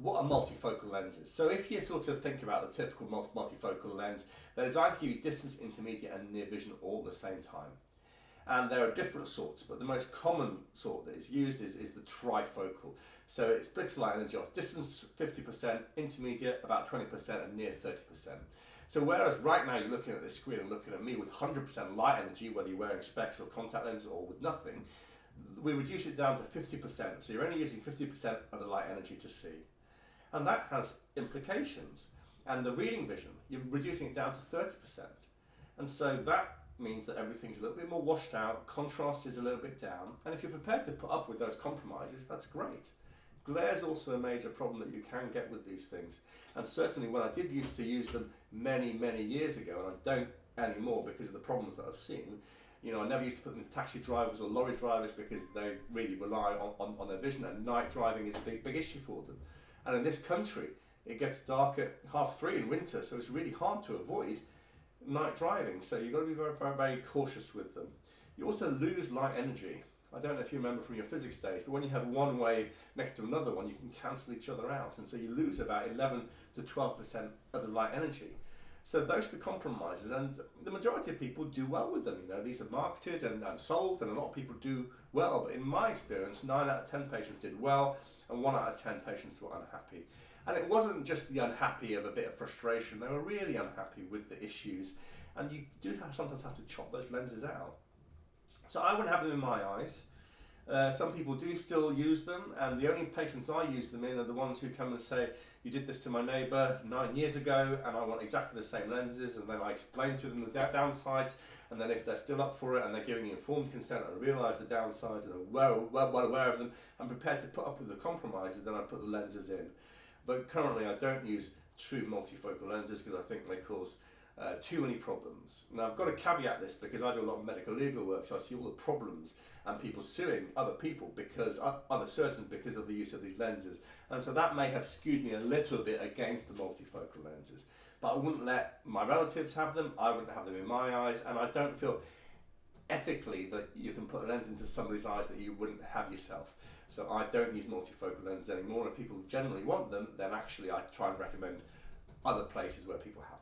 what are multifocal lenses? So if you sort of think about the typical multifocal lens, they're designed to give you distance, intermediate and near vision all at the same time. And there are different sorts, but the most common sort that is used is the trifocal. So it splits light energy off distance 50%, intermediate about 20% and near 30%. So whereas right now you're looking at this screen and looking at me with 100% light energy, whether you're wearing specs or contact lenses or with nothing, we reduce it down to 50%. So you're only using 50% of the light energy to see. And that has implications. And the reading vision, you're reducing it down to 30%. And so that means that everything's a little bit more washed out, contrast is a little bit down, and if you're prepared to put up with those compromises, that's great. Glare is also a major problem that you can get with these things, and certainly when I did used to use them many years ago, and I don't anymore because of the problems that I've seen, you know, I never used to put them into taxi drivers or lorry drivers because they really rely on their vision, and night driving is a big issue for them. And in this country, it gets dark at 3:30 in winter, so it's really hard to avoid night driving, so you've got to be very cautious with them. You also lose light energy. I don't know if you remember from your physics days, but when you have one wave next to another one, you can cancel each other out, and so you lose about 11 to 12% of the light energy. So those are the compromises, and the majority of people do well with them. You know, these are marketed and sold, and a lot of people do well, but in my experience, 9 out of 10 patients did well, and 1 out of 10 patients were unhappy. And it wasn't just the unhappy of a bit of frustration, they were really unhappy with the issues, and you do sometimes have to chop those lenses out. So I wouldn't have them in my eyes. Some people do still use them, and the only patients I use them in are the ones who come and say, you did this to my neighbour 9 years ago and I want exactly the same lenses, and then I explain to them the downsides, and then if they're still up for it and they're giving informed consent and realise the downsides and are well aware of them and prepared to put up with the compromises, then I put the lenses in. But currently I don't use true multifocal lenses because I think they cause too many problems. Now I've got to caveat this because I do a lot of medical legal work, so I see all the problems and people suing other people because other surgeons because of the use of these lenses, and so that may have skewed me a little bit against the multifocal lenses. But I wouldn't let my relatives have them, I wouldn't have them in my eyes, and I don't feel ethically that you can put a lens into somebody's eyes that you wouldn't have yourself. So I don't use multifocal lenses anymore. If people generally want them, then actually I try and recommend other places where people have them.